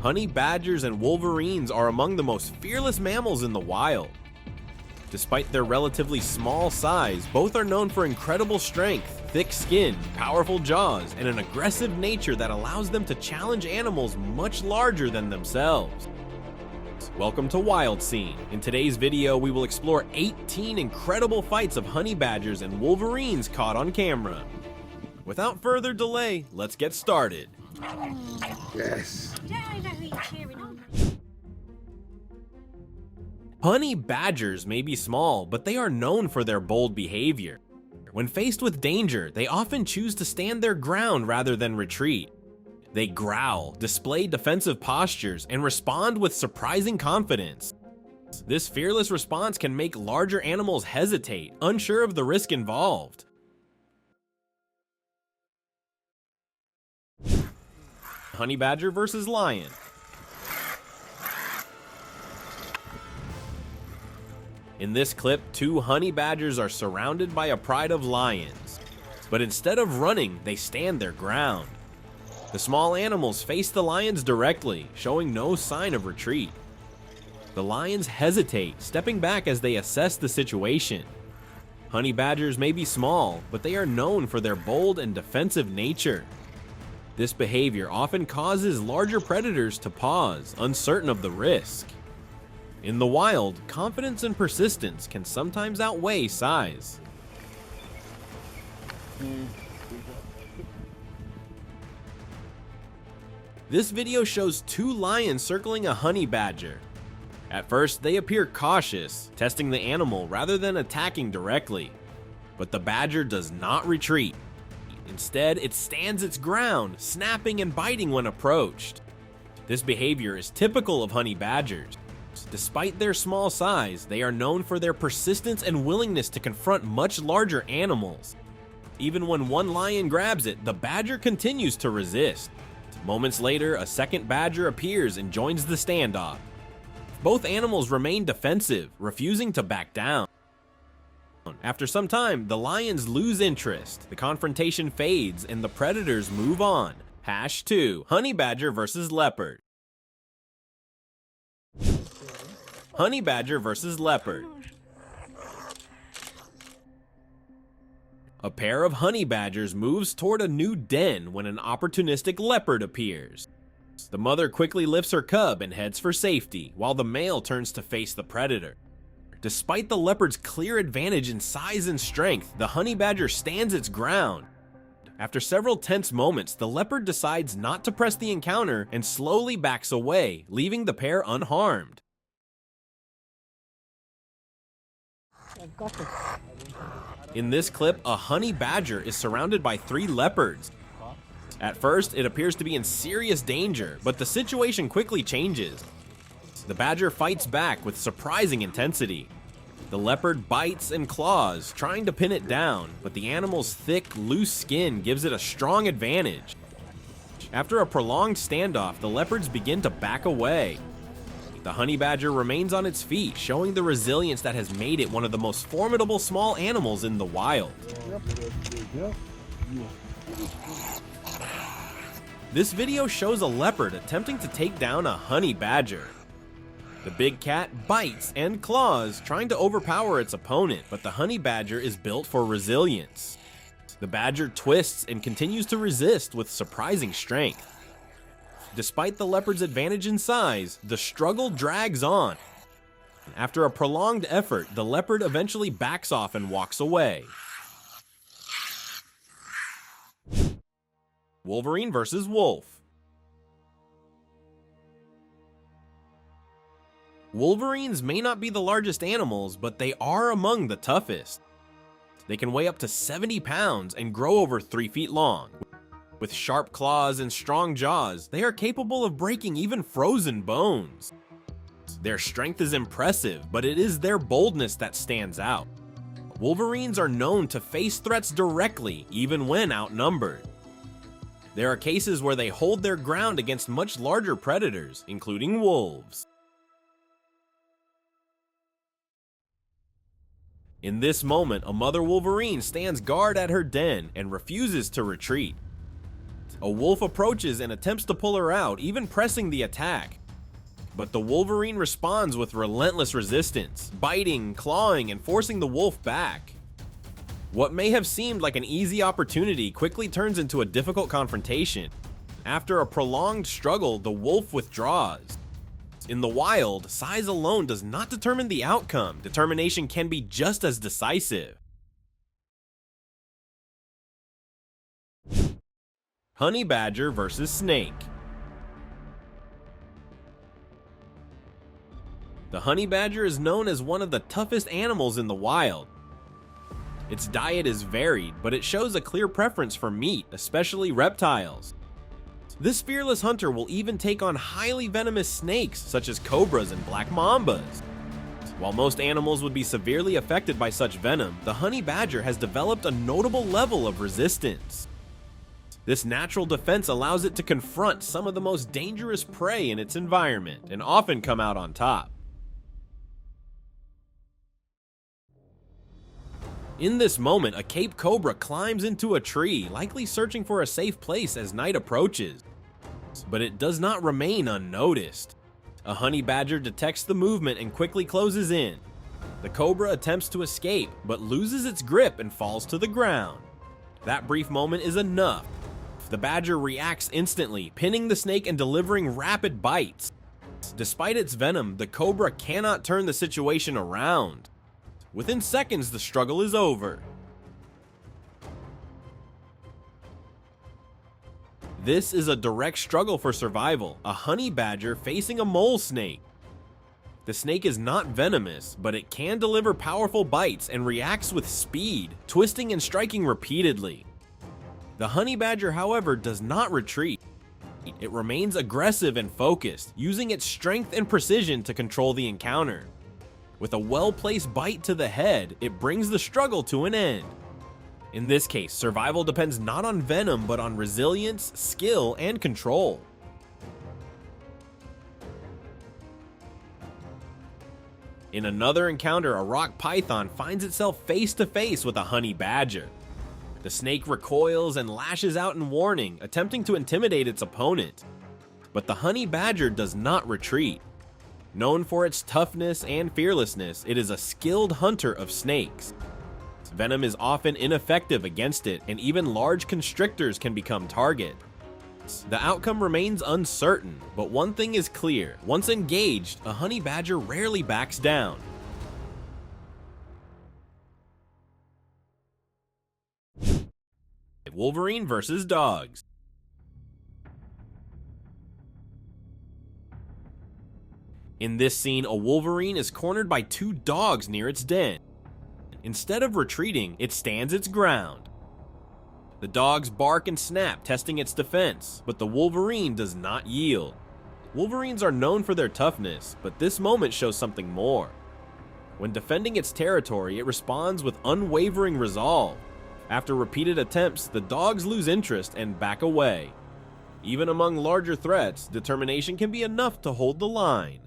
Honey badgers and wolverines are among the most fearless mammals in the wild. Despite their relatively small size, both are known for incredible strength, thick skin, powerful jaws, and an aggressive nature that allows them to challenge animals much larger than themselves. Welcome to Wild Scene. In today's video, we will explore 18 incredible fights of honey badgers and wolverines caught on camera. Without further delay, let's get started. Yes. Honey badgers may be small, but they are known for their bold behavior. When faced with danger, they often choose to stand their ground rather than retreat. They growl, display defensive postures, and respond with surprising confidence. This fearless response can make larger animals hesitate, unsure of the risk involved. Honey badger versus lion. In this clip, two honey badgers are surrounded by a pride of lions, but instead of running, they stand their ground. The small animals face the lions directly, showing no sign of retreat. The lions hesitate, stepping back as they assess the situation. Honey badgers may be small, but they are known for their bold and defensive nature. This behavior often causes larger predators to pause, uncertain of the risk. In the wild, confidence and persistence can sometimes outweigh size. This video shows two lions circling a honey badger. At first, they appear cautious, testing the animal rather than attacking directly. But the badger does not retreat. Instead, it stands its ground, snapping and biting when approached. This behavior is typical of honey badgers. Despite their small size, they are known for their persistence and willingness to confront much larger animals. Even when one lion grabs it, the badger continues to resist. Moments later, a second badger appears and joins the standoff. Both animals remain defensive, refusing to back down. After some time, the lions lose interest, the confrontation fades, and the predators move on. #2 Honey badger versus leopard. Honey badger versus leopard. A pair of honey badgers moves toward a new den when an opportunistic leopard appears. The mother quickly lifts her cub and heads for safety, while the male turns to face the predator. Despite the leopard's clear advantage in size and strength, the honey badger stands its ground. After several tense moments, the leopard decides not to press the encounter and slowly backs away, leaving the pair unharmed. In this clip, a honey badger is surrounded by 3 leopards. At first, it appears to be in serious danger, but the situation quickly changes. The badger fights back with surprising intensity. The leopard bites and claws, trying to pin it down, but the animal's thick, loose skin gives it a strong advantage. After a prolonged standoff, the leopards begin to back away. The honey badger remains on its feet, showing the resilience that has made it one of the most formidable small animals in the wild. This video shows a leopard attempting to take down a honey badger. The big cat bites and claws, trying to overpower its opponent, but the honey badger is built for resilience. The badger twists and continues to resist with surprising strength. Despite the leopard's advantage in size, the struggle drags on. After a prolonged effort, the leopard eventually backs off and walks away. Wolverine versus wolf. Wolverines may not be the largest animals, but they are among the toughest. They can weigh up to 70 pounds and grow over 3 feet long. With sharp claws and strong jaws, they are capable of breaking even frozen bones. Their strength is impressive, but it is their boldness that stands out. Wolverines are known to face threats directly, even when outnumbered. There are cases where they hold their ground against much larger predators, including wolves. In this moment, a mother wolverine stands guard at her den and refuses to retreat. A wolf approaches and attempts to pull her out, even pressing the attack. But the Wolverine responds with relentless resistance, biting, clawing, and forcing the wolf back. What may have seemed like an easy opportunity quickly turns into a difficult confrontation. After a prolonged struggle, the wolf withdraws. In the wild, size alone does not determine the outcome. Determination can be just as decisive. Honey badger versus snake. The honey badger is known as one of the toughest animals in the wild. Its diet is varied, but it shows a clear preference for meat, especially reptiles. This fearless hunter will even take on highly venomous snakes such as cobras and black mambas. While most animals would be severely affected by such venom, the honey badger has developed a notable level of resistance. This natural defense allows it to confront some of the most dangerous prey in its environment and often come out on top. In this moment, a Cape cobra climbs into a tree, likely searching for a safe place as night approaches. But it does not remain unnoticed. A honey badger detects the movement and quickly closes in. The cobra attempts to escape, but loses its grip and falls to the ground. That brief moment is enough. The badger reacts instantly, pinning the snake and delivering rapid bites. Despite its venom, the cobra cannot turn the situation around. Within seconds, the struggle is over. This is a direct struggle for survival, a honey badger facing a mole snake. The snake is not venomous, but it can deliver powerful bites and reacts with speed, twisting and striking repeatedly. The honey badger, however, does not retreat. It remains aggressive and focused, using its strength and precision to control the encounter. With a well-placed bite to the head, it brings the struggle to an end. In this case, survival depends not on venom, but on resilience, skill, and control. In another encounter, a rock python finds itself face to face with a honey badger. The snake recoils and lashes out in warning, attempting to intimidate its opponent. But the honey badger does not retreat. Known for its toughness and fearlessness, it is a skilled hunter of snakes. Venom is often ineffective against it, and even large constrictors can become targets. The outcome remains uncertain, but one thing is clear: once engaged, a honey badger rarely backs down. Wolverine versus dogs. In this scene, a wolverine is cornered by two dogs near its den. Instead of retreating, it stands its ground. The dogs bark and snap, testing its defense, but the wolverine does not yield. Wolverines are known for their toughness, but this moment shows something more. When defending its territory, it responds with unwavering resolve. After repeated attempts, the dogs lose interest and back away. Even among larger threats, determination can be enough to hold the line.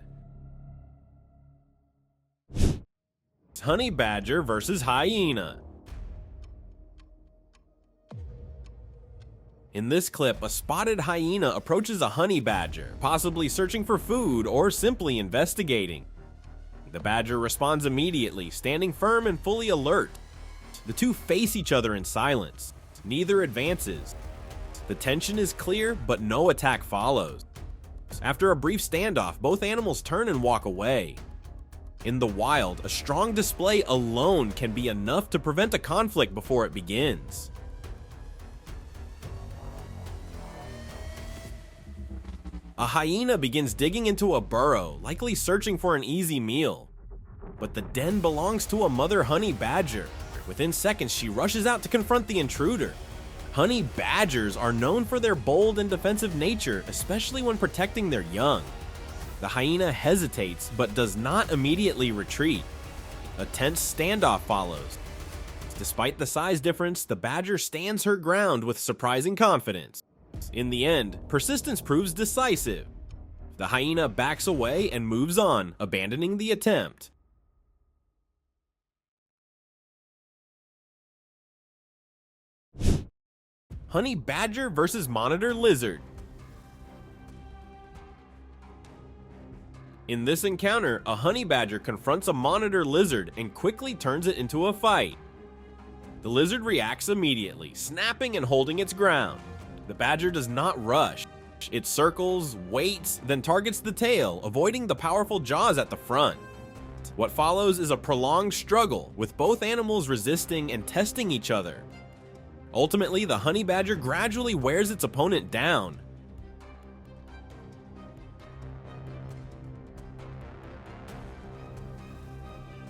Honey badger versus hyena. In this clip, a spotted hyena approaches a honey badger, possibly searching for food or simply investigating. The badger responds immediately, standing firm and fully alert. The two face each other in silence. Neither advances. The tension is clear, but no attack follows. After a brief standoff, both animals turn and walk away. In the wild, a strong display alone can be enough to prevent a conflict before it begins. A hyena begins digging into a burrow, likely searching for an easy meal. But the den belongs to a mother honey badger. Within seconds, she rushes out to confront the intruder. Honey badgers are known for their bold and defensive nature, especially when protecting their young. The hyena hesitates, but does not immediately retreat. A tense standoff follows. Despite the size difference, the badger stands her ground with surprising confidence. In the end, persistence proves decisive. The hyena backs away and moves on, abandoning the attempt. Honey badger versus monitor lizard. In this encounter, a honey badger confronts a monitor lizard and quickly turns it into a fight. The lizard reacts immediately, snapping and holding its ground. The badger does not rush. It circles, waits, then targets the tail, avoiding the powerful jaws at the front. What follows is a prolonged struggle, with both animals resisting and testing each other. Ultimately, the honey badger gradually wears its opponent down.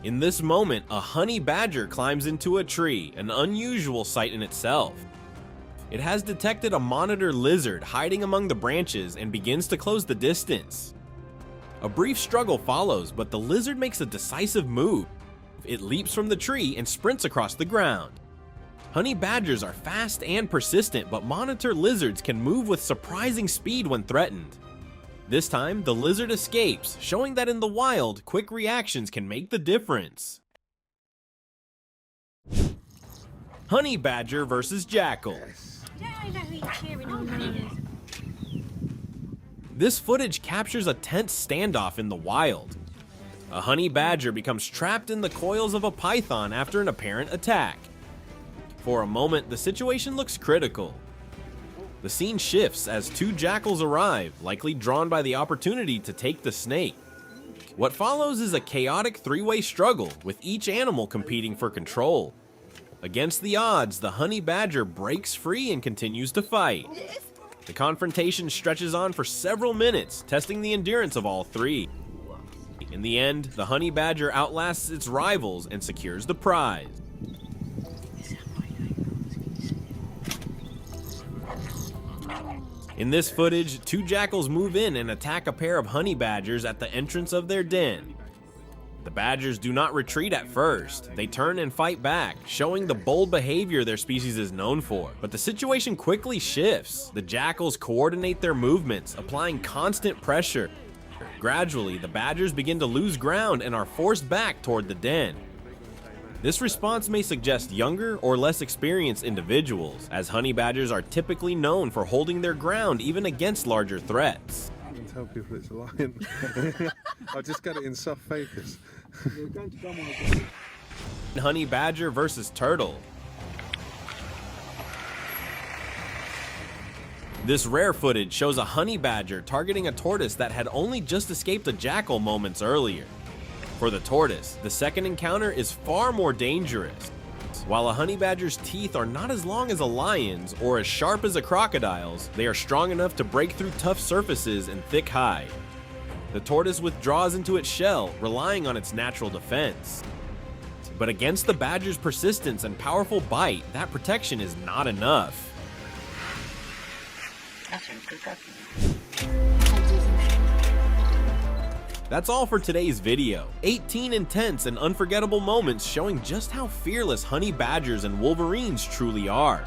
In this moment, a honey badger climbs into a tree, an unusual sight in itself. It has detected a monitor lizard hiding among the branches and begins to close the distance. A brief struggle follows, but the lizard makes a decisive move. It leaps from the tree and sprints across the ground. Honey badgers are fast and persistent, but monitor lizards can move with surprising speed when threatened. This time, the lizard escapes, showing that in the wild, quick reactions can make the difference. Honey badger versus jackal. This footage captures a tense standoff in the wild. A honey badger becomes trapped in the coils of a python after an apparent attack. For a moment, the situation looks critical. The scene shifts as two jackals arrive, likely drawn by the opportunity to take the snake. What follows is a chaotic three-way struggle, with each animal competing for control. Against the odds, the honey badger breaks free and continues to fight. The confrontation stretches on for several minutes, testing the endurance of all three. In the end, the honey badger outlasts its rivals and secures the prize. In this footage, two jackals move in and attack a pair of honey badgers at the entrance of their den. The badgers do not retreat at first. They turn and fight back, showing the bold behavior their species is known for. But the situation quickly shifts. The jackals coordinate their movements, applying constant pressure. Gradually, the badgers begin to lose ground and are forced back toward the den. This response may suggest younger or less experienced individuals, as honey badgers are typically known for holding their ground even against larger threats. I can tell people it's a lion. I'll just get it in soft focus. Honey badger versus turtle. This rare footage shows a honey badger targeting a tortoise that had only just escaped a jackal moments earlier. For the tortoise, the second encounter is far more dangerous. While a honey badger's teeth are not as long as a lion's or as sharp as a crocodile's, they are strong enough to break through tough surfaces and thick hide. The tortoise withdraws into its shell, relying on its natural defense. But against the badger's persistence and powerful bite, that protection is not enough. That's all for today's video. 18 intense and unforgettable moments showing just how fearless honey badgers and wolverines truly are.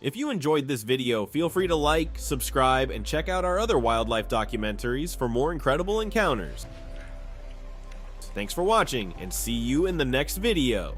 If you enjoyed this video, feel free to like, subscribe, and check out our other wildlife documentaries for more incredible encounters. Thanks for watching, and see you in the next video.